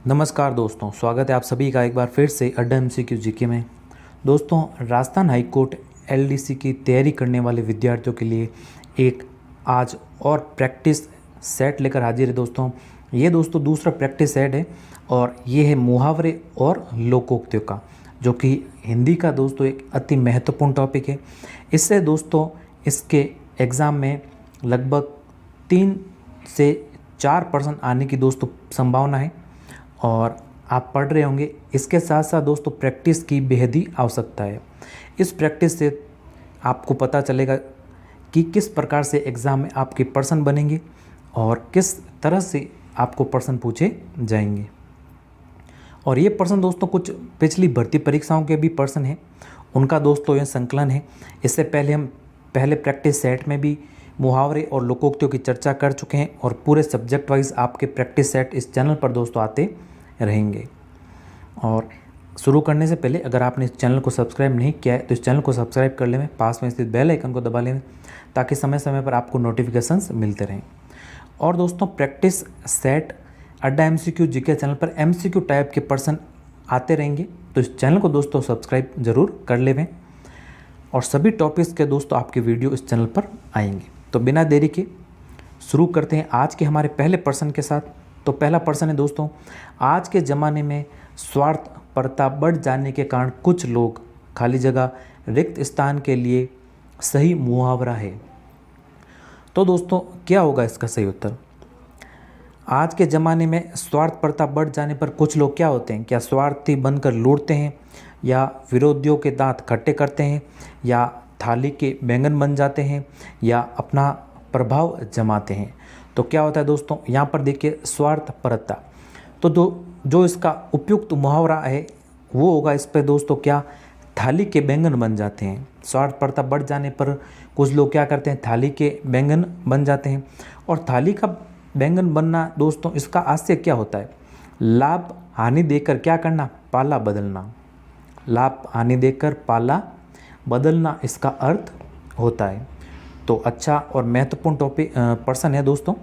नमस्कार दोस्तों, स्वागत है आप सभी का एक बार फिर से अड्डा एमसीक्यू जीके में। दोस्तों, राजस्थान हाई कोर्ट एलडीसी की तैयारी करने वाले विद्यार्थियों के लिए एक आज और प्रैक्टिस सेट लेकर हाजिर है दोस्तों। ये दोस्तों दूसरा प्रैक्टिस सेट है और ये है मुहावरे और लोकोक्तियों का, जो कि हिंदी का दोस्तों एक अति महत्वपूर्ण टॉपिक है। इससे दोस्तों इसके एग्ज़ाम में लगभग 3 से 4% आने की दोस्तों संभावना है और आप पढ़ रहे होंगे। इसके साथ साथ दोस्तों प्रैक्टिस की बेहद ही आवश्यकता है। इस प्रैक्टिस से आपको पता चलेगा कि किस प्रकार से एग्ज़ाम में आपके प्रश्न बनेंगे और किस तरह से आपको प्रश्न पूछे जाएंगे। और ये प्रश्न दोस्तों कुछ पिछली भर्ती परीक्षाओं के भी प्रश्न हैं, उनका दोस्तों ये संकलन है। इससे पहले हम पहले प्रैक्टिस सेट में भी मुहावरे और लोकोक्तियों की चर्चा कर चुके हैं और पूरे सब्जेक्ट वाइज आपके प्रैक्टिस सेट इस चैनल पर दोस्तों आते रहेंगे। और शुरू करने से पहले अगर आपने इस चैनल को सब्सक्राइब नहीं किया है तो इस चैनल को सब्सक्राइब कर लें, पास में स्थित बेल आइकन को दबा लें ताकि समय समय पर आपको नोटिफिकेशंस मिलते रहें। और दोस्तों प्रैक्टिस सेट अड्डा एमसीक्यू जीके चैनल पर एमसीक्यू टाइप के प्रश्न आते रहेंगे, तो इस चैनल को दोस्तों सब्सक्राइब ज़रूर कर लें और सभी टॉपिक्स के दोस्तों आपके वीडियो इस चैनल पर आएंगे। तो बिना देरी के शुरू करते हैं आज के हमारे पहले प्रश्न के साथ। तो पहला प्रश्न है दोस्तों, आज के ज़माने में स्वार्थपरता बढ़ जाने के कारण कुछ लोग खाली जगह रिक्त स्थान के लिए सही मुहावरा है। तो दोस्तों क्या होगा इसका सही उत्तर? आज के ज़माने में स्वार्थपरता बढ़ जाने पर कुछ लोग क्या होते हैं? क्या स्वार्थी बनकर लूटते हैं, या विरोधियों के दांत खट्टे करते हैं, या थाली के बैंगन बन जाते हैं, या अपना प्रभाव जमाते हैं? तो क्या होता है दोस्तों, यहाँ पर देखिए स्वार्थपरता, तो जो इसका उपयुक्त मुहावरा है वो होगा इस पर दोस्तों क्या, थाली के बैंगन बन जाते हैं। स्वार्थपरता बढ़ जाने पर कुछ लोग क्या करते हैं, थाली के बैंगन बन जाते हैं। और थाली का बैंगन बनना दोस्तों इसका आशय क्या होता है? लाभ हानि देकर क्या करना, पाला बदलना। लाभ हानि देकर पाला बदलना इसका अर्थ होता है। तो अच्छा और महत्वपूर्ण टॉपिक प्रश्न है दोस्तों।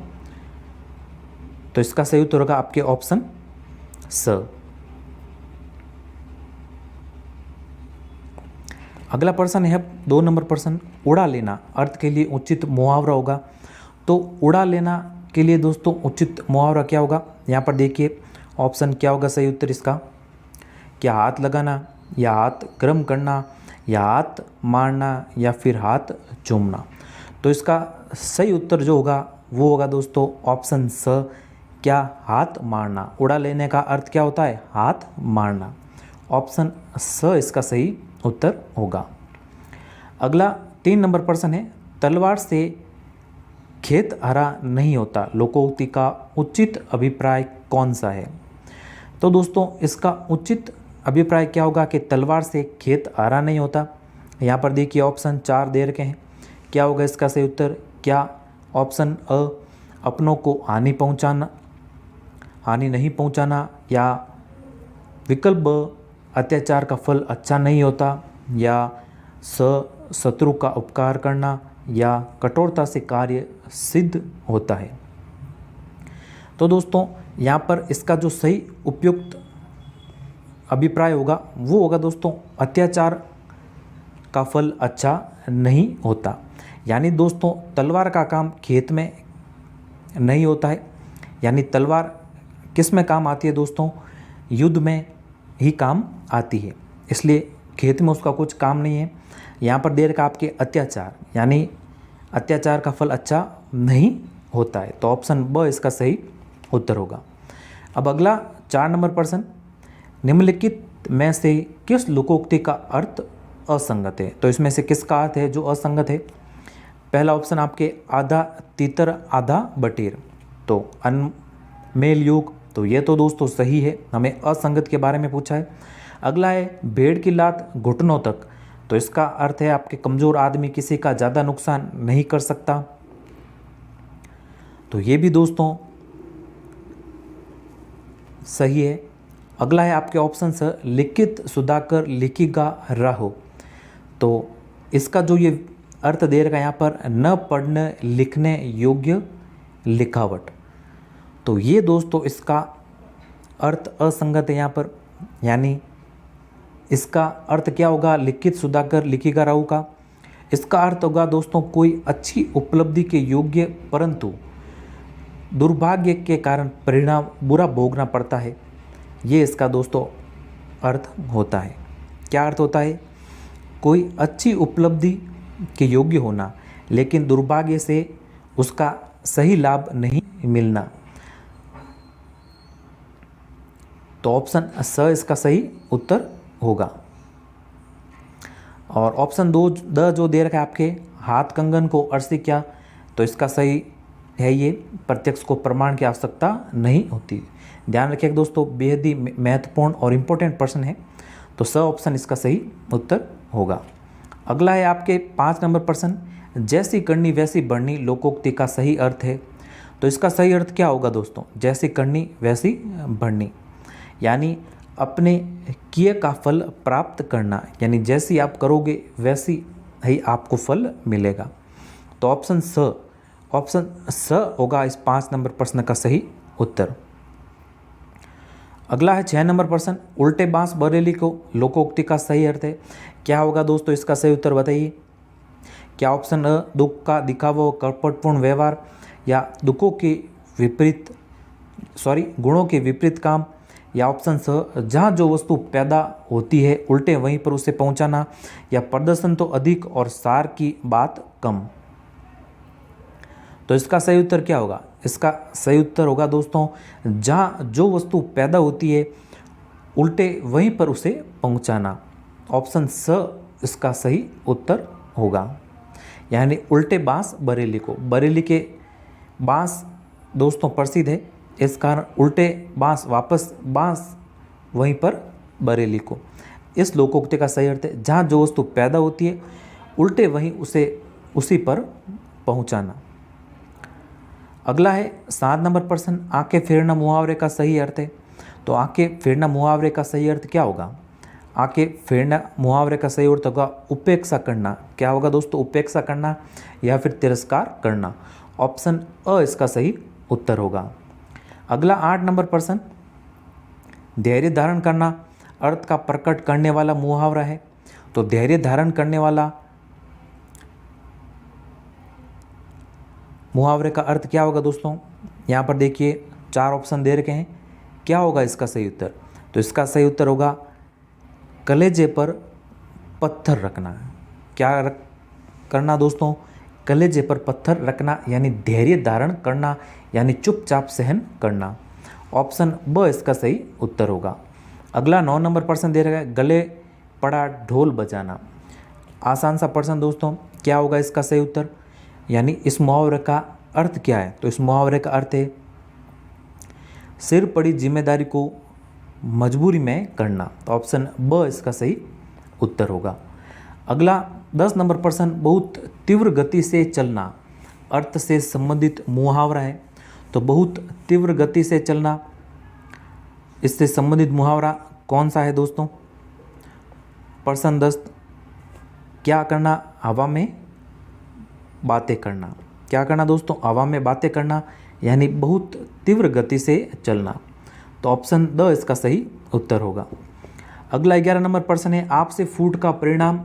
तो इसका सही उत्तर होगा आपके ऑप्शन स। अगला प्रश्न है 2 नंबर प्रश्न, उड़ा लेना अर्थ के लिए उचित मुहावरा होगा। तो उड़ा लेना के लिए दोस्तों उचित मुहावरा क्या होगा? यहाँ पर देखिए ऑप्शन क्या होगा सही उत्तर इसका। क्या हाथ लगाना, या हाथ गर्म करना, या हाथ मारना, या फिर हाथ चूमना? तो इसका सही उत्तर जो होगा वो होगा दोस्तों ऑप्शन स, क्या हाथ मारना। उड़ा लेने का अर्थ क्या होता है? हाथ मारना। ऑप्शन स इसका सही उत्तर होगा। अगला 3 नंबर प्रश्न है, तलवार से खेत हरा नहीं होता लोकोक्ति का उचित अभिप्राय कौन सा है? तो दोस्तों इसका उचित अभिप्राय क्या होगा कि तलवार से खेत हरा नहीं होता। यहाँ पर देखिए ऑप्शन 4 दे रखे हैं, क्या होगा इसका सही उत्तर? क्या ऑप्शन अ, अपनों को हानि पहुँचाना, हानि नहीं पहुँचाना, या विकल्प ब, अत्याचार का फल अच्छा नहीं होता, या स, शत्रु का उपकार करना, या कठोरता से कार्य सिद्ध होता है? तो दोस्तों यहाँ पर इसका जो सही उपयुक्त अभिप्राय होगा वो होगा दोस्तों अत्याचार का फल अच्छा नहीं होता। यानी दोस्तों तलवार का काम खेत में नहीं होता है। यानी तलवार किस में काम आती है दोस्तों? युद्ध में ही काम आती है, इसलिए खेत में उसका कुछ काम नहीं है। यहाँ पर दे रखा आपके अत्याचार, यानी अत्याचार का फल अच्छा नहीं होता है। तो ऑप्शन ब इसका सही उत्तर होगा। अब अगला 4 नंबर प्रश्न, निम्नलिखित में से किस लोकोक्ति का अर्थ असंगत है? तो इसमें से किसका अर्थ है जो असंगत है? पहला ऑप्शन आपके आधा तीतर आधा बटेर, तो अनमेल योग, तो ये तो दोस्तों सही है, हमें असंगत के बारे में पूछा है। अगला है भेड़ की लात घुटनों तक, तो इसका अर्थ है आपके कमज़ोर आदमी किसी का ज़्यादा नुकसान नहीं कर सकता, तो ये भी दोस्तों सही है। अगला है आपके ऑप्शन से लिखित सुधाकर लिखिगा रहो, तो इसका जो ये अर्थ दे रखा है यहाँ पर न पढ़ने लिखने योग्य लिखावट, तो ये दोस्तों इसका अर्थ असंगत है यहाँ पर, यानी इसका अर्थ क्या होगा, लिखित सुधाकर लिखिका राहु का। इसका अर्थ होगा दोस्तों कोई अच्छी उपलब्धि के योग्य परंतु दुर्भाग्य के कारण परिणाम बुरा भोगना पड़ता है। ये इसका दोस्तों अर्थ होता है। क्या अर्थ होता है, कोई अच्छी उपलब्धि के योग्य होना लेकिन दुर्भाग्य से उसका सही लाभ नहीं मिलना। तो ऑप्शन स इसका सही उत्तर होगा। और ऑप्शन द जो दे रखा है आपके, हाथ कंगन को अर्थ क्या, तो इसका सही है ये, प्रत्यक्ष को प्रमाण की आवश्यकता नहीं होती। ध्यान रखिएगा दोस्तों, बेहद ही महत्वपूर्ण और इम्पोर्टेंट प्रश्न है, तो स ऑप्शन इसका सही उत्तर होगा। अगला है आपके 5 नंबर प्रश्न, जैसी करनी वैसी बढ़नी लोकोक्ति का सही अर्थ है। तो इसका सही अर्थ क्या होगा दोस्तों, जैसी करनी वैसी बढ़नी, यानी अपने किए का फल प्राप्त करना, यानी जैसी आप करोगे वैसी ही आपको फल मिलेगा। तो ऑप्शन स होगा इस 5 नंबर प्रश्न का सही उत्तर। अगला है 6 नंबर प्रश्न, उल्टे बांस बरेली को लोकोक्ति का सही अर्थ है। क्या होगा दोस्तों, इसका सही उत्तर बताइए। क्या ऑप्शन अ दुख का दिखावा कपटपूर्ण व्यवहार, या दुखों के विपरीत गुणों के विपरीत काम, या ऑप्शन स जहाँ जो वस्तु पैदा होती है उल्टे वहीं पर उसे पहुँचाना, या प्रदर्शन तो अधिक और सार की बात कम। तो इसका सही उत्तर क्या होगा, इसका सही उत्तर होगा दोस्तों जहाँ जो वस्तु पैदा होती है उल्टे वहीं पर उसे पहुँचाना। ऑप्शन स इसका सही उत्तर होगा, यानी उल्टे बांस बरेली को। बरेली के बांस दोस्तों प्रसिद्ध है, इस कारण उल्टे बांस वापस बांस वहीं पर बरेली को। इस लोकोक्ति का सही अर्थ है जहाँ जो वस्तु पैदा होती है उल्टे वहीं उसे उसी पर पहुँचाना। अगला है 7 नंबर प्रश्न, आंखें फेरना मुहावरे का सही अर्थ है। तो आंखें फेरना मुहावरे का सही अर्थ क्या होगा, आंखें फेरना मुहावरे का सही अर्थ होगा उपेक्षा करना। क्या होगा दोस्तों, उपेक्षा करना या फिर तिरस्कार करना। ऑप्शन अ इसका सही उत्तर होगा। अगला 8 नंबर प्रश्न, धैर्य धारण करना अर्थ का प्रकट करने वाला मुहावरा है। तो धैर्य धारण करने वाला मुहावरे का अर्थ क्या होगा दोस्तों, यहाँ पर देखिए 4 ऑप्शन दे रखे हैं। क्या होगा इसका सही उत्तर, तो इसका सही उत्तर होगा कलेजे पर पत्थर रखना। क्या करना दोस्तों, कलेजे पर पत्थर रखना, यानी धैर्य धारण करना, यानी चुपचाप सहन करना। ऑप्शन ब इसका सही उत्तर होगा। अगला 9 नंबर प्रश्न दे रखा है, गले पड़ा ढोल बजाना। आसान सा प्रश्न दोस्तों, क्या होगा इसका सही उत्तर, यानी इस मुहावरे का अर्थ क्या है। तो इस मुहावरे का अर्थ है सिर पड़ी जिम्मेदारी को मजबूरी में करना। तो ऑप्शन ब इसका सही उत्तर होगा। अगला 10 नंबर प्रश्न, बहुत तीव्र गति से चलना अर्थ से संबंधित मुहावरा है। तो बहुत तीव्र गति से चलना, इससे संबंधित मुहावरा कौन सा है दोस्तों। प्रश्न 10, क्या करना, हवा में बातें करना। क्या करना दोस्तों, हवा में बातें करना, यानी बहुत तीव्र गति से चलना। तो ऑप्शन द इसका सही उत्तर होगा। अगला 11 नंबर प्रश्न है, आपसे फूट का परिणाम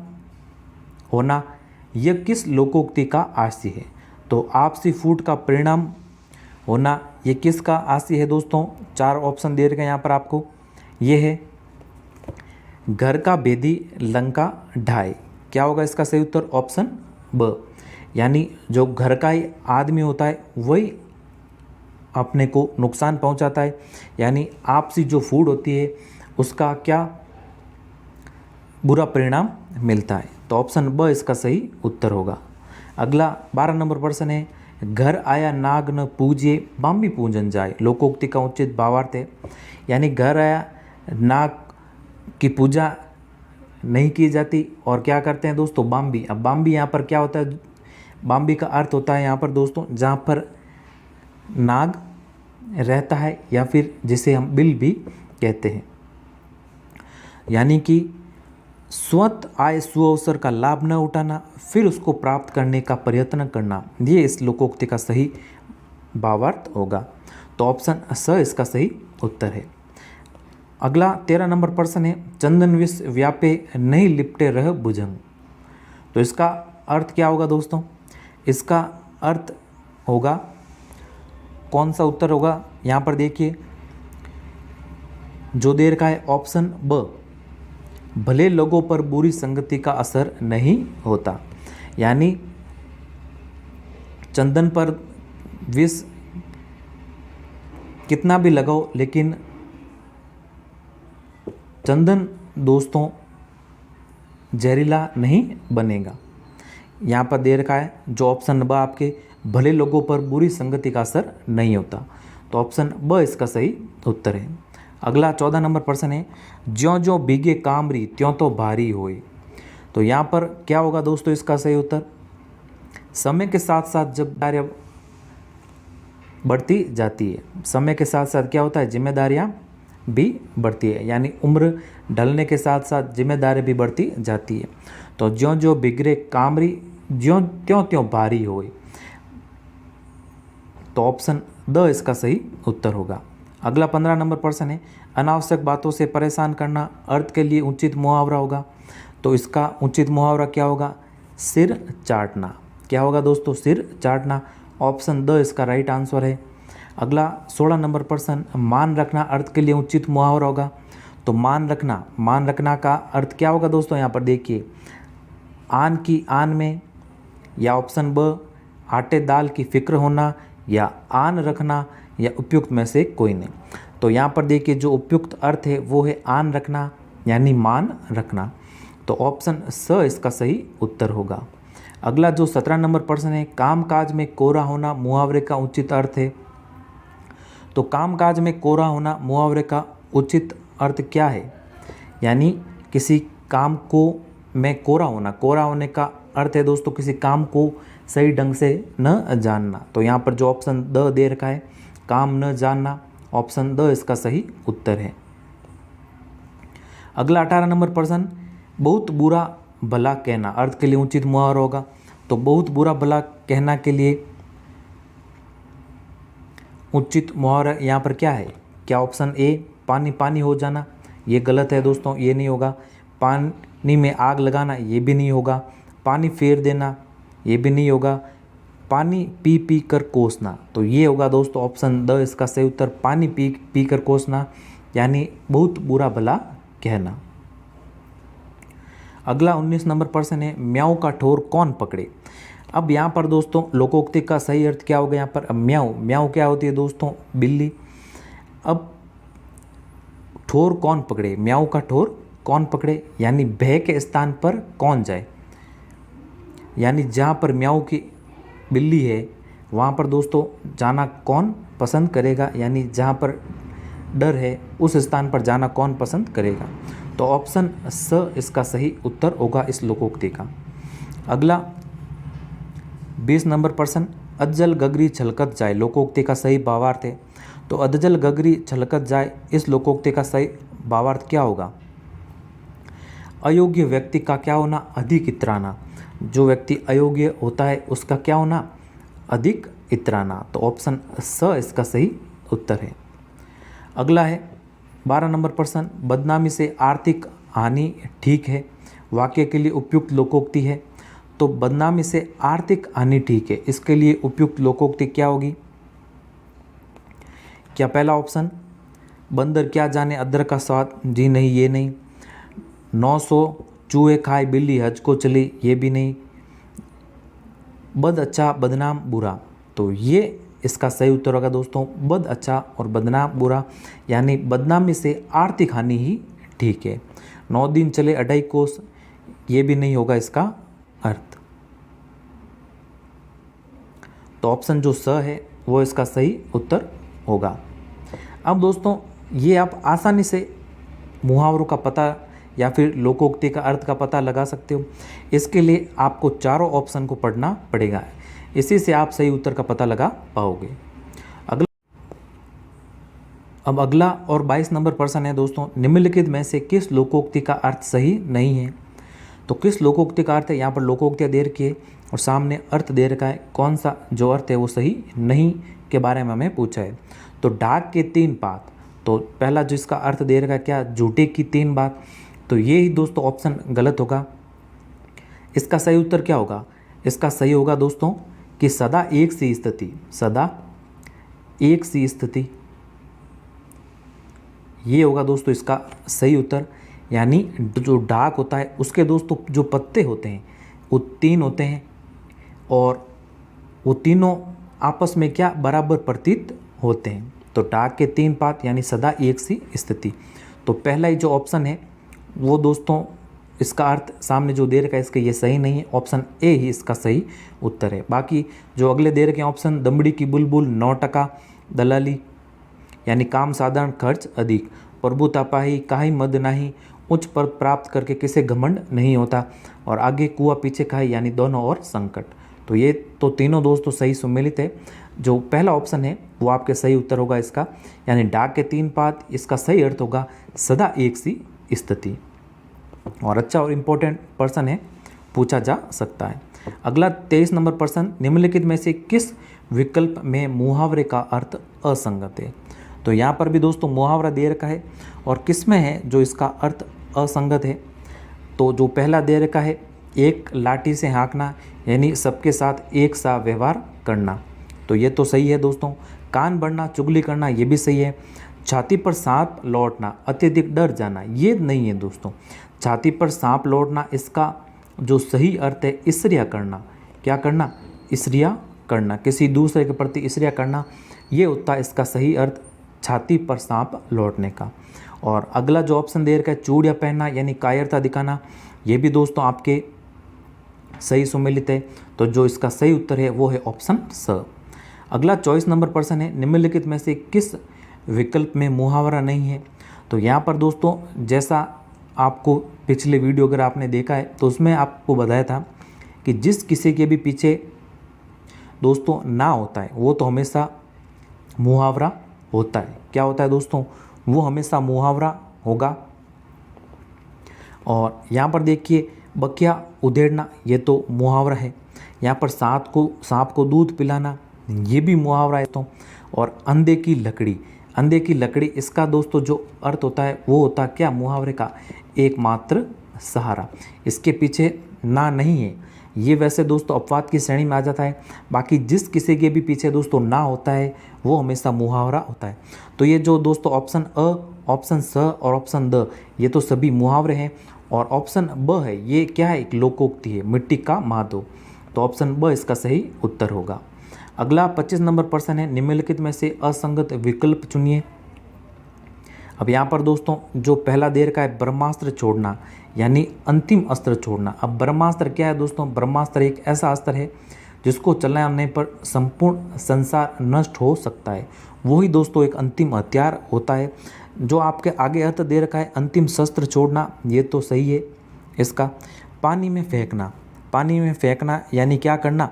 होना यह किस लोकोक्ति का आशय है। तो आपसी फूट का परिणाम होना ये किसका आशय है दोस्तों। 4 ऑप्शन दे रखे हैं यहाँ पर आपको। ये है घर का भेदी लंका ढाए। क्या होगा इसका सही उत्तर, ऑप्शन ब, यानी जो घर का ही आदमी होता है वही अपने को नुकसान पहुंचाता है, यानी आपसी जो फूट होती है उसका क्या बुरा परिणाम मिलता है। तो ऑप्शन ब इसका सही उत्तर होगा। अगला 12 नंबर प्रश्न है, घर आया नाग न पूजिए बाम्बी पूजन जाए। लोकोक्ति का उचित भावार्थ है, यानी घर आया नाग की पूजा नहीं की जाती और क्या करते हैं दोस्तों, बाम्बी। अब बाम्बी यहाँ पर क्या होता है, बाम्बी का अर्थ होता है यहाँ पर दोस्तों जहाँ पर नाग रहता है या फिर जिसे हम बिल भी कहते हैं, यानी कि स्वत आय सुअवसर का लाभ न उठाना फिर उसको प्राप्त करने का प्रयत्न करना, ये इस लोकोक्ति का सही भावार्थ होगा। तो ऑप्शन स इसका सही उत्तर है। अगला 13 नंबर प्रश्न है, चंदन विष व्यापे नहीं लिपटे रह भुजंग। तो इसका अर्थ क्या होगा दोस्तों? इसका अर्थ होगा, कौन सा उत्तर होगा यहाँ पर देखिए, जो दे रखा है ऑप्शन ब, भले लोगों पर बुरी संगति का असर नहीं होता। यानी चंदन पर विष कितना भी लगाओ, लेकिन चंदन दोस्तों जहरीला नहीं बनेगा। यहाँ पर दे रखा है जो ऑप्शन ब आपके, भले लोगों पर बुरी संगति का असर नहीं होता। तो ऑप्शन ब इसका सही उत्तर है। अगला 14 नंबर प्रश्न है, ज्यों ज्यों भीगे कामरी त्यों तो भारी होए। तो यहाँ पर क्या होगा दोस्तों इसका सही उत्तर? समय के साथ साथ जब जिम्मेदारियाँ बढ़ती जाती है, समय के साथ साथ क्या होता है, जिम्मेदारियाँ भी बढ़ती है। यानी उम्र ढलने के साथ साथ जिम्मेदारी भी बढ़ती जाती है। तो ज्यों ज्यों बिगड़े कामरी ज्यों त्यों त्यों भारी होए। तो ऑप्शन द इसका सही उत्तर होगा। अगला 15 नंबर प्रश्न है, अनावश्यक बातों से परेशान करना अर्थ के लिए उचित मुहावरा होगा। तो इसका उचित मुहावरा क्या होगा? सिर चाटना। क्या होगा दोस्तों? सिर चाटना। ऑप्शन द इसका राइट आंसर है। अगला 16 नंबर प्रश्न, मान रखना अर्थ के लिए उचित मुहावरा होगा। तो मान रखना का अर्थ क्या होगा दोस्तों? यहाँ पर देखिए, आन की आन में, या ऑप्शन ब आटे दाल की फिक्र होना, या आन रखना, या उपयुक्त में से कोई नहीं। तो यहाँ पर देखिए जो उपयुक्त अर्थ है वो है आन रखना, यानी मान रखना। तो ऑप्शन स इसका सही उत्तर होगा। अगला जो 17 नंबर प्रश्न है, कामकाज में कोरा होना मुहावरे का उचित अर्थ है। तो कामकाज में कोरा होना मुहावरे का उचित अर्थ क्या है? यानी किसी काम को में कोरा होने का अर्थ है दोस्तों किसी काम को सही ढंग से न जानना। तो यहाँ पर जो ऑप्शन द दे रखा है, काम न जानना, ऑप्शन द इसका सही उत्तर है। अगला 18 नंबर प्रश्न, बहुत बुरा भला कहना अर्थ के लिए उचित मुहावरा होगा। तो बहुत बुरा भला कहना के लिए उचित मुहावरा यहाँ पर क्या है? क्या ऑप्शन ए पानी पानी हो जाना? ये गलत है दोस्तों, ये नहीं होगा। पानी में आग लगाना, ये भी नहीं होगा। पानी फेर देना, ये भी नहीं होगा। पानी पी पी कर कोसना, तो ये होगा दोस्तों ऑप्शन द इसका सही उत्तर, पानी पी पी कर कोसना, यानी बहुत बुरा भला कहना। अगला 19 नंबर प्रश्न है, म्याऊ का ठोर कौन पकड़े। अब यहाँ पर दोस्तों लोकोक्ति का सही अर्थ क्या होगा यहाँ पर? अब म्याऊ क्या होती है दोस्तों? बिल्ली। अब ठोर कौन पकड़े, म्याऊ का ठोर कौन पकड़े, यानी भय के स्थान पर कौन जाए। यानी जहाँ पर म्याऊ की बिल्ली है वहाँ पर दोस्तों जाना कौन पसंद करेगा, यानी जहाँ पर डर है उस स्थान पर जाना कौन पसंद करेगा। तो ऑप्शन स इसका सही उत्तर होगा इस लोकोक्ति का। अगला 20 नंबर प्रश्न, अज्जल गगरी छलकत जाए लोकोक्ति का सही भावार्थ है। तो अज्जल गगरी छलकत जाए इस लोकोक्ति का सही भावार्थ क्या होगा? अयोग्य व्यक्ति का क्या होना? अधिक इतराना। जो व्यक्ति अयोग्य होता है उसका क्या होना? अधिक इतराना। तो ऑप्शन स इसका सही उत्तर है। अगला है 12 नंबर प्रश्न, बदनामी से आर्थिक हानि ठीक है वाक्य के लिए उपयुक्त लोकोक्ति है। तो बदनामी से आर्थिक हानि ठीक है, इसके लिए उपयुक्त लोकोक्ति क्या होगी? क्या पहला ऑप्शन, बंदर क्या जाने अदरक का स्वाद? जी नहीं, ये नहीं। 900 चूहे खाए बिल्ली हज को चली, ये भी नहीं। बद अच्छा बदनाम बुरा, तो ये इसका सही उत्तर होगा दोस्तों, बद अच्छा और बदनाम बुरा, यानी बदनामी से आर्थिक हानि ही ठीक है। 9 दिन चले 2.5 कोस, ये भी नहीं होगा इसका अर्थ। तो ऑप्शन जो स है वो इसका सही उत्तर होगा। अब दोस्तों ये आप आसानी से मुहावरों का पता या फिर लोकोक्ति का अर्थ का पता लगा सकते हो। इसके लिए आपको चारों ऑप्शन को पढ़ना पड़ेगा, इसी से आप सही उत्तर का पता लगा पाओगे। अब अगला और 22 नंबर प्रश्न है दोस्तों, निम्नलिखित में से किस लोकोक्ति का अर्थ सही नहीं है। तो किस लोकोक्ति का अर्थ है, यहाँ पर लोकोक्तियाँ दे रखी है और सामने अर्थ दे रखा है, कौन सा जो अर्थ है वो सही नहीं के बारे में हमें पूछा है। तो ढाक के 3 पात तो पहला जो इसका अर्थ दे रखा है क्या, झूठे की 3 बात, तो ये ही दोस्तों ऑप्शन गलत होगा। इसका सही उत्तर क्या होगा, इसका सही होगा दोस्तों कि सदा एक सी स्थिति, सदा एक सी स्थिति, ये होगा दोस्तों इसका सही उत्तर। यानी जो डाक होता है उसके दोस्तों जो पत्ते होते हैं वो 3 होते हैं और वो तीनों आपस में क्या बराबर प्रतीत होते हैं। तो डाक के 3 पात यानी सदा एक सी स्थिति। तो पहला ही जो ऑप्शन है वो दोस्तों इसका अर्थ सामने जो दे रखा है इसका ये सही नहीं है, ऑप्शन ए ही इसका सही उत्तर है। बाकी जो अगले दे रखे हैं ऑप्शन, दमड़ी की बुलबुल 9% दलाली यानी काम साधारण खर्च अधिक, प्रभुता पाही काहि मद नाही, उच्च पद प्राप्त करके किसे घमंड नहीं होता, और आगे कुआ पीछे खाई यानी दोनों और संकट। तो ये तो तीनों दोस्तों सही सुमेलित है। जो पहला ऑप्शन है वो आपके सही उत्तर होगा इसका, यानी डाक के 3 पात, इसका सही अर्थ होगा सदा एक सी स्थिति। और अच्छा और इम्पोर्टेंट प्रश्न है, पूछा जा सकता है। अगला 23 नंबर प्रश्न, निम्नलिखित में से किस विकल्प में मुहावरे का अर्थ असंगत है। तो यहाँ पर भी दोस्तों मुहावरा दे रखा है और किस में है जो इसका अर्थ असंगत है। तो जो पहला दे रखा है, एक लाठी से हाँकना यानी सबके साथ एक सा व्यवहार करना, तो ये तो सही है दोस्तों। कान बढ़ना, चुगली करना, ये भी सही है। छाती पर सांप लौटना, अत्यधिक डर जाना, ये नहीं है दोस्तों। छाती पर सांप लौटना इसका जो सही अर्थ है ईर्ष्या करना, क्या करना, ईर्ष्या करना, किसी दूसरे के प्रति ईर्ष्या करना, ये होता है इसका सही अर्थ छाती पर सांप लौटने का। और अगला जो ऑप्शन दे रखा है, चूड़ियाँ पहनना यानी कायरता दिखाना, ये भी दोस्तों आपके सही सुमेलित है। तो जो इसका सही उत्तर है वो है ऑप्शन स। अगला 24 नंबर प्रश्न है, निम्नलिखित में से किस विकल्प में मुहावरा नहीं है। तो यहाँ पर दोस्तों जैसा आपको पिछले वीडियो अगर आपने देखा है तो उसमें आपको बताया था कि जिस किसी के भी पीछे दोस्तों ना होता है वो तो हमेशा मुहावरा होता है। क्या होता है दोस्तों, वो हमेशा मुहावरा होगा। और यहाँ पर देखिए बकिया उधेड़ना, ये तो मुहावरा है। यहाँ पर सांप को दूध पिलाना, ये भी मुहावरा है तो। और अंधे की लकड़ी, अंधे की लकड़ी, इसका दोस्तों जो अर्थ होता है वो होता क्या, मुहावरे का एकमात्र सहारा। इसके पीछे ना नहीं है, ये वैसे दोस्तों अपवाद की श्रेणी में आ जाता है। बाकी जिस किसी के भी पीछे दोस्तों ना होता है वो हमेशा मुहावरा होता है। तो ये जो दोस्तों ऑप्शन अ, ऑप्शन स और ऑप्शन द, ये तो सभी मुहावरे हैं। और ऑप्शन ब है, ये क्या है, एक लोकोक्ति है, मिट्टी का माधो। तो ऑप्शन ब इसका सही उत्तर होगा। अगला 25 नंबर प्रश्न है, निम्नलिखित में से असंगत विकल्प चुनिए। अब यहाँ पर दोस्तों जो पहला दे रखा है ब्रह्मास्त्र छोड़ना यानी अंतिम अस्त्र छोड़ना। अब ब्रह्मास्त्र क्या है दोस्तों, ब्रह्मास्त्र एक ऐसा अस्त्र है जिसको चलाने पर संपूर्ण संसार नष्ट हो सकता है। वही दोस्तों एक अंतिम हथियार होता है। जो आपके आगे अर्थ दे रखा है अंतिम शस्त्र छोड़ना, ये तो सही है इसका। पानी में फेंकना, पानी में फेंकना यानी क्या करना,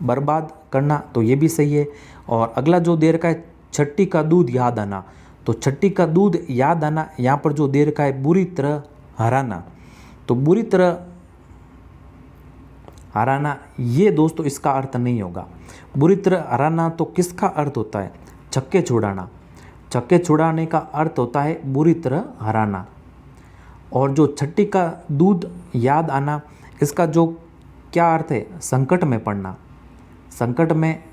बर्बाद करना, तो ये भी सही है। और अगला जो दे रखा है छट्टी का दूध याद आना, तो छट्टी का दूध याद आना, यहाँ पर जो दे रखा है बुरी तरह हराना, तो बुरी तरह हराना ये दोस्तों इसका अर्थ नहीं होगा। बुरी तरह हराना तो किसका अर्थ होता है, छक्के छुड़ाना, छक्के छुड़ाने का अर्थ होता है बुरी तरह हराना। और जो छट्टी का दूध याद आना, इसका जो क्या अर्थ है, संकट में पड़ना, संकट में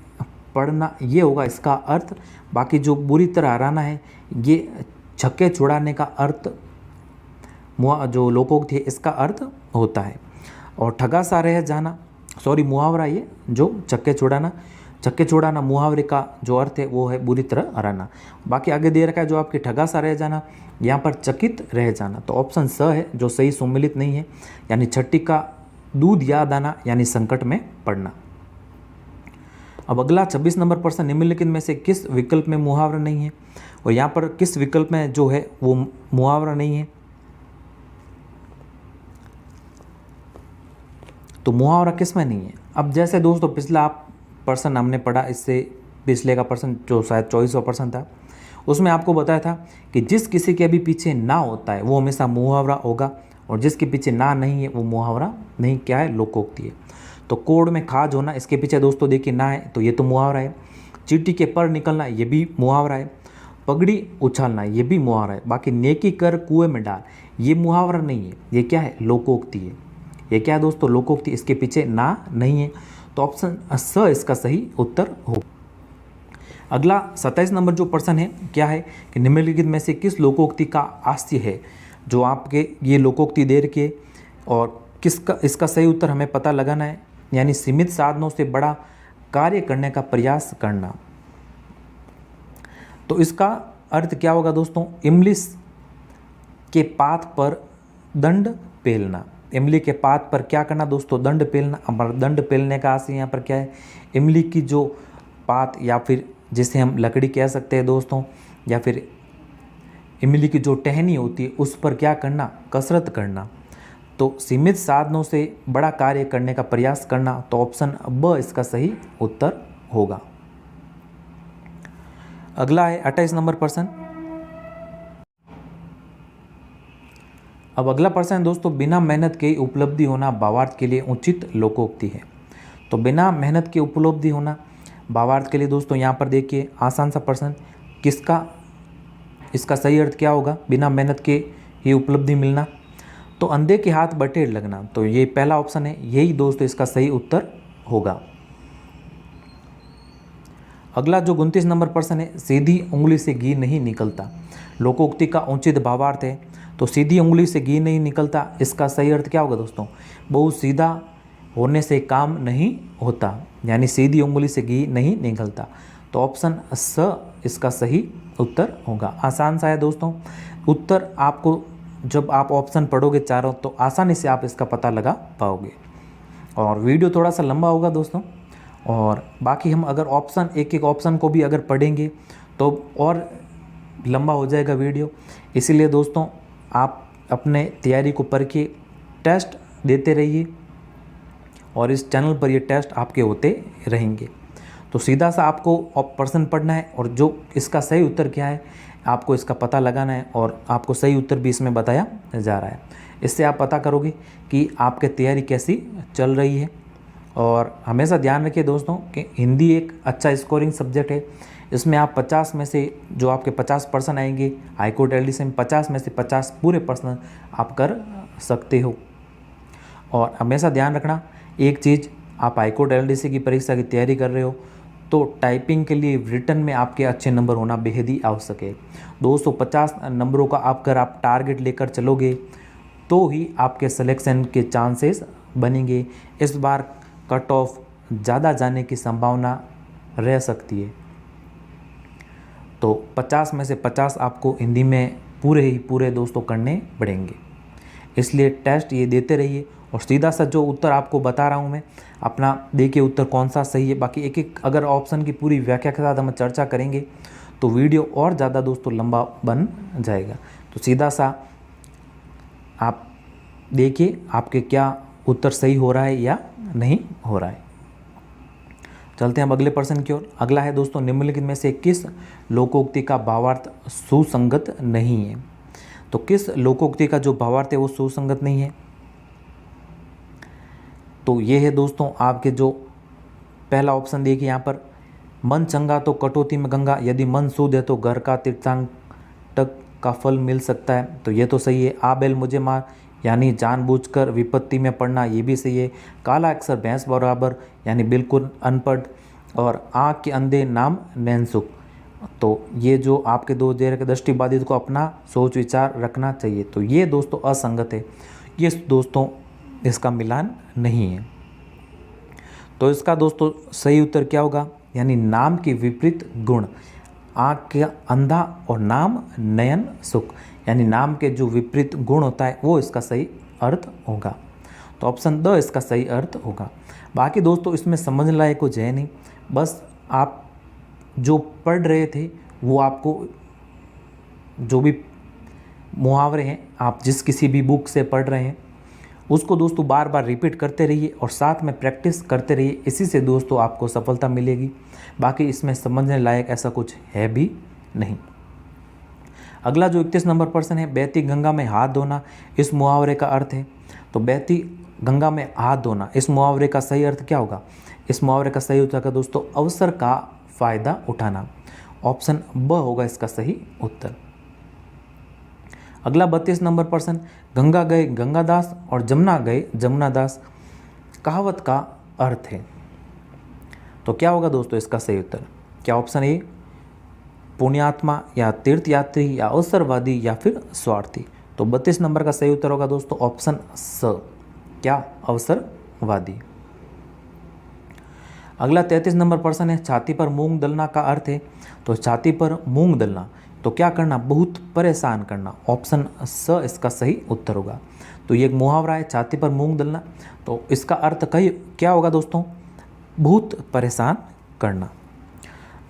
पड़ना ये होगा इसका अर्थ। बाकी जो बुरी तरह हराना है ये छक्के छुड़ाने का अर्थ जो लोकोक्ति है इसका अर्थ होता है। और ठगा सा रह जाना, सॉरी मुहावरा ये जो छक्के छुड़ाना मुहावरे का जो अर्थ है वो है बुरी तरह हराना। बाकी आगे दे रखा है जो आपकी ठगा सा रह जाना, यहाँ पर चकित रह जाना, तो ऑप्शन स है जो सही सुमिलित नहीं है, यानी छट्टी का दूध याद आना यानी संकट में पड़ना। अब अगला 26 नंबर प्रश्न, निम्नलिखित में से किस विकल्प में मुहावरा नहीं है। और यहाँ पर किस विकल्प में जो है वो मुहावरा नहीं है, तो मुहावरा किस में नहीं है। अब जैसे दोस्तों पिछला प्रश्न हमने पढ़ा, इससे पिछले का प्रश्न जो शायद 24% था, उसमें आपको बताया था कि जिस किसी के भी पीछे ना होता है वो हमेशा मुहावरा होगा, और जिसके पीछे ना नहीं है वो मुहावरा नहीं, क्या है, लोकोक्ति है। तो कोड में खाज होना, इसके पीछे दोस्तों देखिए ना है, तो ये तो मुहावरा है। चींटी के पर निकलना, ये भी मुहावरा है। पगड़ी उछालना, ये भी मुहावरा है। बाकी नेकी कर कुएं में डाल, ये मुहावरा नहीं है, ये क्या है, लोकोक्ति है। ये क्या है दोस्तों, लोकोक्ति, इसके पीछे ना नहीं है। तो ऑप्शन स इसका सही उत्तर हो। अगला 27 नंबर जो प्रश्न है क्या है कि निम्नलिखित में से किस लोकोक्ति का आशय है, जो आपके ये लोकोक्ति दे रखी है और किसका, इसका सही उत्तर हमें पता लगाना है। यानी सीमित साधनों से बड़ा कार्य करने का प्रयास करना। तो इसका अर्थ क्या होगा दोस्तों, इमली के पात पर दंड पेलना। इमली के पात पर क्या करना दोस्तों, दंड पेलना। अब दंड पेलने का आशय यहाँ पर क्या है, इमली की जो पात या फिर जिसे हम लकड़ी कह सकते हैं दोस्तों, या फिर इमली की जो टहनी होती है उस पर क्या करना, कसरत करना। तो सीमित साधनों से बड़ा कार्य करने का प्रयास करना। तो ऑप्शन ब इसका सही उत्तर होगा। अगला है 28 नंबर प्रश्न। अब अगला प्रश्न दोस्तों, बिना मेहनत के उपलब्धि होना भावार्थ के लिए उचित लोकोक्ति है। तो बिना मेहनत के उपलब्धि होना भावार्थ के लिए दोस्तों यहाँ पर देखिए आसान सा प्रश्न, किसका, इसका सही अर्थ क्या होगा, बिना मेहनत के ही उपलब्धि मिलना। तो अंधे के हाथ बटेर लगना, तो ये पहला ऑप्शन है, यही दोस्तों इसका सही उत्तर होगा। अगला जो 29 नंबर प्रश्न है, सीधी उंगली से घी नहीं निकलता, लोकोक्ति का उचित भावार्थ है। तो सीधी उंगली से घी नहीं निकलता, इसका सही अर्थ क्या होगा दोस्तों, बहुत सीधा होने से काम नहीं होता, यानी सीधी उंगली से घी नहीं निकलता। तो ऑप्शन स इसका सही उत्तर होगा। आसान सा है दोस्तों उत्तर, आपको जब आप ऑप्शन पढ़ोगे चारों तो आसानी से आप इसका पता लगा पाओगे। और वीडियो थोड़ा सा लंबा होगा दोस्तों, और बाकी हम अगर ऑप्शन एक एक ऑप्शन को भी अगर पढ़ेंगे तो और लंबा हो जाएगा वीडियो। इसीलिए दोस्तों आप अपने तैयारी को परखिए, टेस्ट देते रहिए और इस चैनल पर ये टेस्ट आपके होते रहेंगे। तो सीधा सा आपको प्रश्न पढ़ना है और जो इसका सही उत्तर क्या है आपको इसका पता लगाना है, और आपको सही उत्तर भी इसमें बताया जा रहा है। इससे आप पता करोगे कि आपकी तैयारी कैसी चल रही है। और हमेशा ध्यान रखिए दोस्तों कि हिंदी एक अच्छा स्कोरिंग सब्जेक्ट है। इसमें आप 50 में से जो आपके 50 प्रश्न आएंगे, हाईकोर्ट एलडीसी में 50 में से 50 पूरे प्रश्न आप कर सकते हो। और हमेशा ध्यान रखना एक चीज़, आप हाईकोर्ट एलडीसी की परीक्षा की तैयारी कर रहे हो तो टाइपिंग के लिए रिटन में आपके अच्छे नंबर होना बेहद ही आवश्यक है। 250 नंबरों का अगर आप टारगेट लेकर चलोगे तो ही आपके सिलेक्शन के चांसेस बनेंगे। इस बार कट ऑफ ज़्यादा जाने की संभावना रह सकती है। तो 50 में से 50 आपको हिंदी में पूरे दोस्तों करने पड़ेंगे। इसलिए टेस्ट ये देते रहिए और सीधा सा जो उत्तर आपको बता रहा हूँ मैं, अपना देखिए उत्तर कौन सा सही है। बाकी एक एक अगर ऑप्शन की पूरी व्याख्या के साथ हम चर्चा करेंगे तो वीडियो और ज़्यादा दोस्तों लंबा बन जाएगा। तो सीधा सा आप देखिए आपके क्या उत्तर सही हो रहा है या नहीं हो रहा है। चलते हैं अब अगले प्रश्न की ओर। अगला है दोस्तों, निम्नलिखित में से किस लोकोक्ति का भावार्थ सुसंगत नहीं है। तो किस लोकोक्ति का जो भावार्थ है वो सुसंगत नहीं है, तो ये है दोस्तों आपके जो पहला ऑप्शन देखिए यहाँ पर, मन चंगा तो कटौती में गंगा, यदि मन शुद्ध है तो घर का तीर्थाटक का फल मिल सकता है। तो ये तो सही है। आ बैल मुझे मार, यानी जानबूझकर विपत्ति में पड़ना, ये भी सही है। काला अक्षर भैंस बराबर, यानी बिल्कुल अनपढ़। और आँख के अंधे नाम नैनसुख, तो ये जो आपके दो देर के दृष्टिबाधित को अपना सोच विचार रखना चाहिए। तो ये दोस्तों असंगत है, ये दोस्तों इसका मिलान नहीं है। तो इसका दोस्तों सही उत्तर क्या होगा, यानी नाम के विपरीत गुण, आँख के अंधा और नाम नयन सुख, यानी नाम के जो विपरीत गुण होता है वो इसका सही अर्थ होगा। तो ऑप्शन द इसका सही अर्थ होगा। बाकी दोस्तों इसमें समझने लायक कुछ है नहीं, बस आप जो पढ़ रहे थे वो आपको जो भी मुहावरे हैं आप जिस किसी भी बुक से पढ़ रहे हैं उसको दोस्तों बार बार रिपीट करते रहिए और साथ में प्रैक्टिस करते रहिए। इसी से दोस्तों आपको सफलता मिलेगी। बाकी इसमें समझने लायक ऐसा कुछ है भी नहीं। अगला जो 31 नंबर प्रश्न है, बहती गंगा में हाथ धोना, इस मुहावरे का अर्थ है। तो बहती गंगा में हाथ धोना, इस मुहावरे का सही अर्थ क्या होगा। इस मुहावरे का सही उत्तर का दोस्तों अवसर का फ़ायदा उठाना। ऑप्शन ब होगा इसका सही उत्तर। अगला 32 नंबर प्रश्न, गंगा गए गंगादास और जमुना गए जमुनादास कहावत का अर्थ है। तो क्या होगा दोस्तों इसका सही उत्तर? क्या ऑप्शन ए पुण्यात्मा या तीर्थयात्री या अवसरवादी या फिर स्वार्थी? तो 32 नंबर का सही उत्तर होगा दोस्तों ऑप्शन स, क्या अवसरवादी। अगला 33 नंबर प्रश्न है, छाती पर मूंग दलना का अर्थ है। तो छाती पर मूंग दलना तो क्या करना? बहुत परेशान करना। ऑप्शन स इसका सही उत्तर होगा। तो ये एक मुहावरा है, छाती पर मूंग दलना, तो इसका अर्थ कई क्या होगा दोस्तों? बहुत परेशान करना।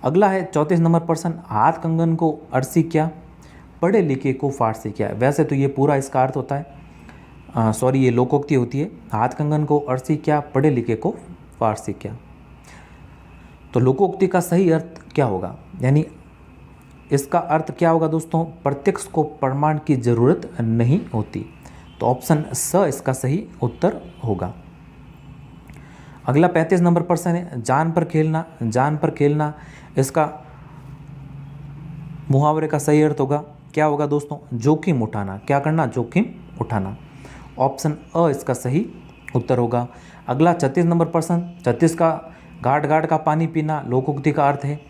अगला है 34 नंबर प्रश्न, हाथ कंगन को अरसी क्या, पढ़े लिखे को फारसी क्या? वैसे तो ये पूरा इसका अर्थ होता है, ये लोकोक्ति होती है, हाथ कंगन को अरसी क्या, पढ़े लिखे को फारसी क्या। तो लोकोक्ति का सही अर्थ क्या होगा? यानी इसका अर्थ क्या होगा दोस्तों? प्रत्यक्ष को प्रमाण की जरूरत नहीं होती। तो ऑप्शन स इसका सही उत्तर होगा। अगला 35 नंबर प्रश्न है, जान पर खेलना, जान पर खेलना इसका मुहावरे का सही अर्थ होगा क्या होगा दोस्तों? जोखिम उठाना। क्या करना? जोखिम उठाना। ऑप्शन अ इसका सही उत्तर होगा। अगला 36 नंबर प्रश्न, 36 का घाट घाट का पानी पीना लोकोक्ति का अर्थ है।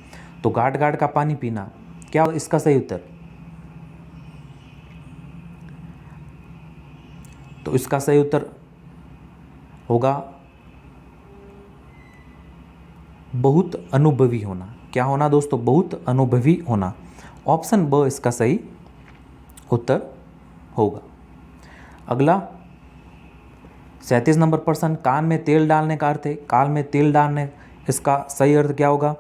तो घाट घाट का पानी पीना क्या इसका सही उत्तर? तो इसका सही उत्तर होगा बहुत अनुभवी होना। क्या होना दोस्तों? बहुत अनुभवी होना। ऑप्शन ब इसका सही उत्तर होगा। अगला 37 नंबर प्रश्न, कान में तेल डालने का अर्थ है। कान में तेल डालने इसका सही अर्थ क्या होगा?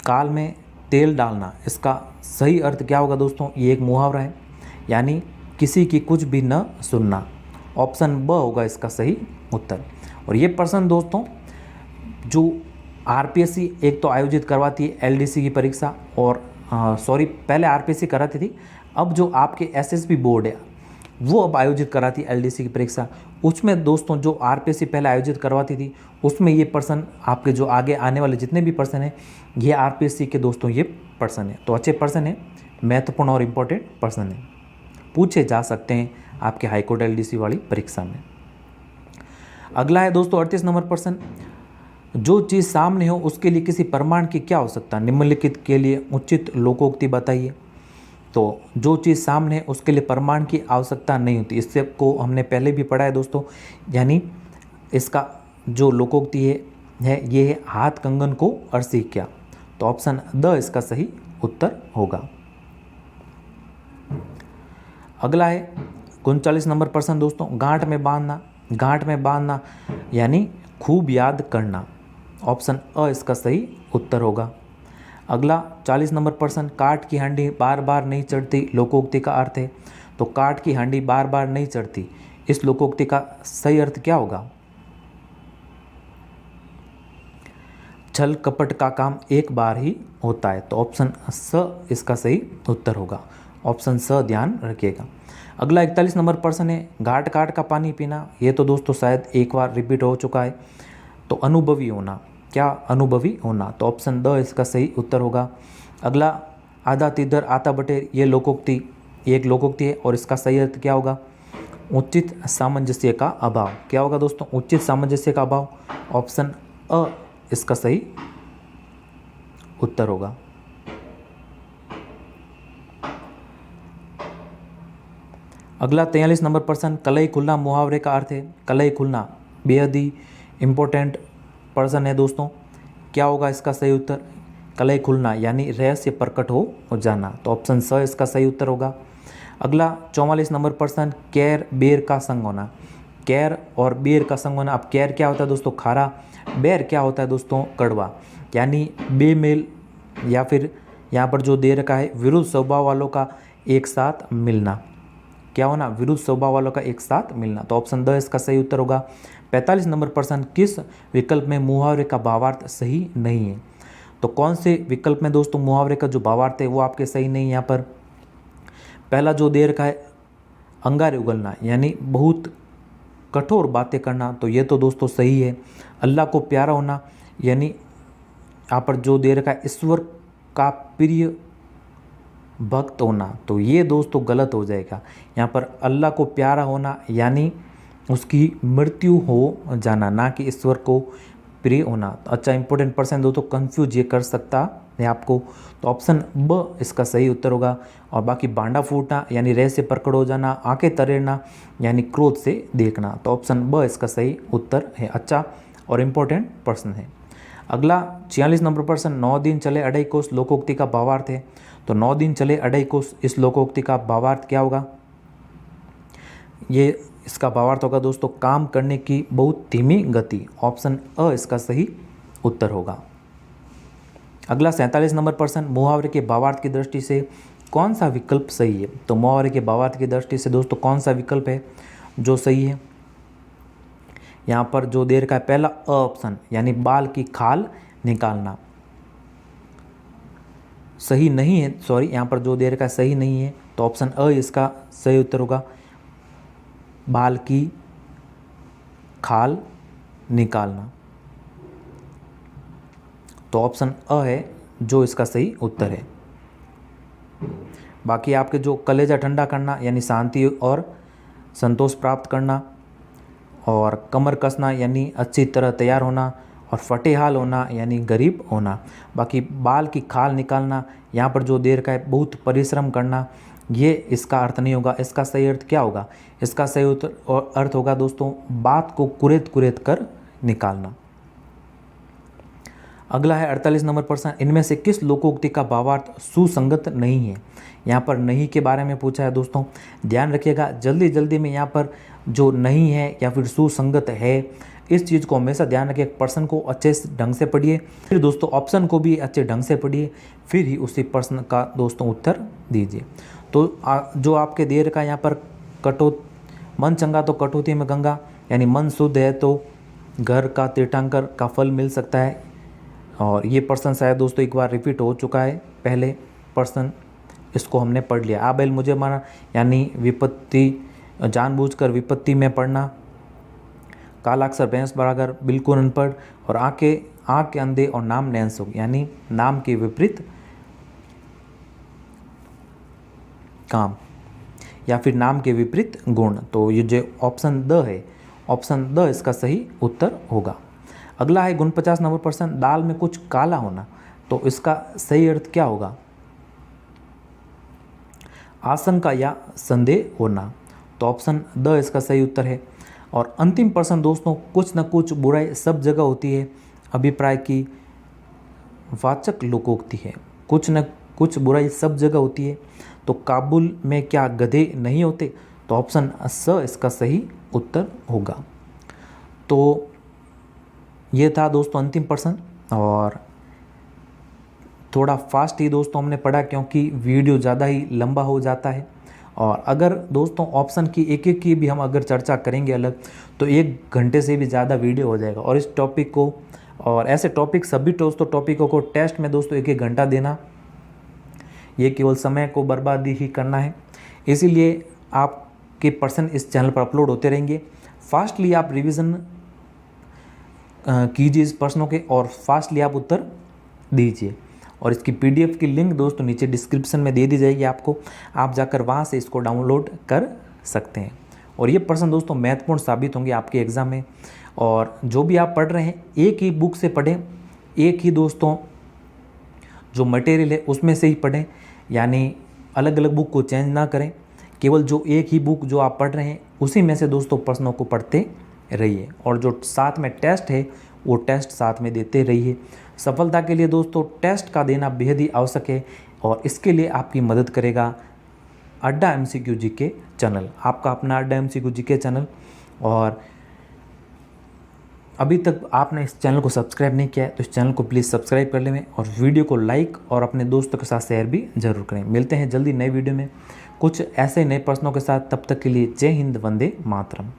काल में तेल डालना इसका सही अर्थ क्या होगा दोस्तों? ये एक मुहावरा है, यानी किसी की कुछ भी न सुनना। ऑप्शन ब होगा इसका सही उत्तर। और ये प्रश्न दोस्तों जो आरपीएससी एक तो आयोजित करवाती है एलडीसी की परीक्षा, और पहले आरपीएससी कराती थी, अब जो आपके एसएसबी बोर्ड है वो अब आयोजित कराती है एलडीसी की परीक्षा। उसमें दोस्तों जो आरपीएससी पहले आयोजित करवाती थी उसमें ये प्रश्न आपके जो आगे आने वाले जितने भी प्रश्न हैं ये आरपीएससी के दोस्तों ये प्रश्न है। तो अच्छे प्रश्न है, महत्वपूर्ण और इम्पोर्टेंट प्रश्न है, पूछे जा सकते हैं आपके हाईकोर्ट एलडीसी वाली परीक्षा में। अगला है दोस्तों 38 नंबर प्रश्न, जो चीज़ सामने हो उसके लिए किसी प्रमाण की क्या आवश्यकता? निम्नलिखित के लिए उचित लोकोक्ति बताइए। तो जो चीज़ सामने है उसके लिए प्रमाण की आवश्यकता नहीं होती। इससे को हमने पहले भी पढ़ा है दोस्तों, यानी इसका जो लोकोक्ति है ये है हाथ कंगन को अरसी क्या। तो ऑप्शन द इसका सही उत्तर होगा। अगला है 39 नंबर प्रश्न दोस्तों, गांठ में बांधना, गांठ में बांधना यानी खूब याद करना। ऑप्शन अ इसका सही उत्तर होगा। अगला 40 नंबर प्रश्न, काठ की हांडी बार बार नहीं चढ़ती लोकोक्ति का अर्थ है। तो काठ की हांडी बार बार नहीं चढ़ती, इस लोकोक्ति का सही अर्थ क्या होगा? छल कपट का काम एक बार ही होता है। तो ऑप्शन स इसका सही उत्तर होगा। ऑप्शन स ध्यान रखिएगा। अगला 41 नंबर प्रश्न है, घाट घाट का पानी पीना, ये तो दोस्तों शायद एक बार रिपीट हो चुका है। तो अनुभवी होना, क्या अनुभवी होना? तो ऑप्शन द इसका सही उत्तर होगा। अगला आधा तिधर आता बटेर, ये लोकोक्ति एक लोकोक्ति है और इसका सही अर्थ क्या होगा? उचित सामंजस्य का अभाव। क्या होगा दोस्तों? उचित सामंजस्य का अभाव। ऑप्शन अ इसका सही उत्तर होगा। अगला 43 नंबर प्रश्न, कलई खुलना मुहावरे का अर्थ है। कलई खुलना बेहद ही इम्पोर्टेंट प्रश्न है दोस्तों, क्या होगा इसका सही उत्तर? कलई खुलना यानी रहस्य प्रकट हो जाना। तो ऑप्शन स इसका सही उत्तर होगा। अगला 44 नंबर प्रश्न, कैर बेर का संग होना। कैर और बेर का संग होना। अब कैर क्या होता है दोस्तों? खारा। बेर क्या होता है दोस्तों? कड़वा। यानी बेमेल या फिर यहाँ पर जो दे रखा है विरुद्ध स्वभाव वालों का एक साथ मिलना। क्या होना? विरुद्ध स्वभाव वालों का एक साथ मिलना। तो ऑप्शन द इसका सही उत्तर होगा। 45 नंबर प्रश्न, किस विकल्प में मुहावरे का भावार्थ सही नहीं है? तो कौन से विकल्प में दोस्तों मुहावरे का जो भावार्थ है वो आपके सही नहीं है? यहाँ पर पहला जो दे रखा है अंगारे उगलना यानी बहुत कठोर बातें करना, तो ये तो दोस्तों सही है। अल्लाह को प्यारा होना यानी यहाँ पर जो दे रखा है ईश्वर का प्रिय भक्त होना, तो ये दोस्तों गलत हो जाएगा। यहाँ पर अल्लाह को प्यारा होना यानी उसकी मृत्यु हो जाना, ना कि ईश्वर को प्रिय होना। अच्छा इंपॉर्टेंट पर्सन दोस्तों कंफ्यूज ये कर सकता है आपको, तो ऑप्शन ब इसका सही उत्तर होगा। और बाकी बांडा फूटना यानी रह से परकड़ हो जाना, आंखें तरेड़ना यानी क्रोध से देखना, तो ऑप्शन ब इसका सही उत्तर है। अच्छा और इम्पोर्टेंट प्रश्न है। अगला 46 नंबर प्रश्न, 9 दिन चले अढ़ाई कोस लोकोक्ति का भावार्थ है। तो 9 दिन चले अढ़ाई कोस, इस लोकोक्ति का भावार्थ क्या होगा? ये इसका भावार्थ होगा दोस्तों काम करने की बहुत धीमी गति, ऑप्शन अ इसका सही उत्तर होगा। अगला 47 नंबर प्रश्न, मुहावरे के भावार्थ की दृष्टि से कौन सा विकल्प सही है? तो मुहावरे के भावार्थ की दृष्टि से दोस्तों कौन सा विकल्प है जो सही है? यहाँ पर जो दे रखा है पहला अ ऑप्शन यानी बाल की खाल निकालना सही नहीं है, सॉरी यहाँ पर जो दे रखा है सही नहीं है, तो ऑप्शन अ इसका सही उत्तर होगा बाल की खाल निकालना, तो ऑप्शन अ है जो इसका सही उत्तर है। बाकी आपके जो कलेजा ठंडा करना यानी शांति और संतोष प्राप्त करना, और कमर कसना यानी अच्छी तरह तैयार होना, और फटे हाल होना यानी गरीब होना। बाकी बाल की खाल निकालना यहाँ पर जो दे रखा है बहुत परिश्रम करना, ये इसका अर्थ नहीं होगा। इसका सही अर्थ क्या होगा? इसका सही अर्थ होगा दोस्तों बात को कुरेद कुरेद कर निकालना। अगला है 48 नंबर प्रश्न, इनमें से किस लोकोक्ति का भावार्थ सुसंगत नहीं है? यहाँ पर नहीं के बारे में पूछा है दोस्तों, ध्यान रखिएगा जल्दी में यहाँ पर जो नहीं है या फिर सुसंगत है, इस चीज़ को हमेशा ध्यान रखिए। प्रश्न को अच्छे ढंग से पढ़िए, फिर दोस्तों ऑप्शन को भी अच्छे ढंग से पढ़िए, फिर ही उसी प्रश्न का दोस्तों उत्तर दीजिए। तो जो आपके दे रखा है यहाँ पर मन चंगा तो कटौती में गंगा, यानी मन शुद्ध है तो घर का तीर्थंकर का फल मिल सकता है। और ये प्रश्न शायद दोस्तों एक बार रिपीट हो चुका है, पहले प्रश्न इसको हमने पढ़ लिया। आ बैल मुझे माना यानी विपत्ति, जानबूझकर विपत्ति में पढ़ना, काला अक्षर भैंस बराबर बिल्कुल अनपढ़, और आँख के अंधे और नाम नैंसुक यानी नाम के विपरीत काम या फिर नाम के विपरीत गुण। तो ये जो ऑप्शन द है, ऑप्शन द इसका सही उत्तर होगा। अगला है 49 नंबर प्रश्न, दाल में कुछ काला होना, तो इसका सही अर्थ क्या होगा? आशंका या संदेह होना, तो ऑप्शन द इसका सही उत्तर है। और अंतिम प्रश्न दोस्तों, कुछ न कुछ बुराई सब जगह होती है, अभिप्राय की वाचक लोकोक्ति है। कुछ न कुछ बुराई सब जगह होती है, तो काबुल में क्या गधे नहीं होते? तो ऑप्शन स इसका सही उत्तर होगा। तो ये था दोस्तों अंतिम प्रश्न, और थोड़ा फास्ट ही दोस्तों हमने पढ़ा क्योंकि वीडियो ज़्यादा ही लंबा हो जाता है। और अगर दोस्तों ऑप्शन की एक एक की भी हम अगर चर्चा करेंगे अलग, तो 1 घंटे से भी ज़्यादा वीडियो हो जाएगा। और इस टॉपिक को, और ऐसे टॉपिक सभी दोस्तों टॉपिकों को टेस्ट में दोस्तों 1-1 घंटा देना, ये केवल समय को बर्बादी ही करना है। इसीलिए आपके प्रश्न इस चैनल पर अपलोड होते रहेंगे। फास्टली आप रिवीजन कीजिए इस प्रश्नों के, और फास्टली आप उत्तर दीजिए। और इसकी PDF की लिंक दोस्तों नीचे डिस्क्रिप्शन में दे दी जाएगी आपको, आप जाकर वहाँ से इसको डाउनलोड कर सकते हैं। और ये प्रश्न दोस्तों महत्वपूर्ण साबित होंगे आपके एग्ज़ाम में। और जो भी आप पढ़ रहे हैं एक ही बुक से पढ़ें, एक ही दोस्तों जो मटेरियल है उसमें से ही पढ़ें, यानी अलग अलग बुक को चेंज ना करें। केवल जो एक ही बुक जो आप पढ़ रहे हैं उसी में से दोस्तों प्रश्नों को पढ़ते रहिए, और जो साथ में टेस्ट है वो टेस्ट साथ में देते रहिए। सफलता के लिए दोस्तों टेस्ट का देना बेहद ही आवश्यक है, और इसके लिए आपकी मदद करेगा अड्डा MCQ GK चैनल, आपका अपना अड्डा MCQ GK चैनल। और अभी तक आपने इस चैनल को सब्सक्राइब नहीं किया है तो इस चैनल को प्लीज़ सब्सक्राइब कर लें, और वीडियो को लाइक और अपने दोस्तों के साथ शेयर भी जरूर करें। मिलते हैं जल्दी नए वीडियो में कुछ ऐसे नए प्रश्नों के साथ, तब तक के लिए जय हिंद, वंदे मातरम।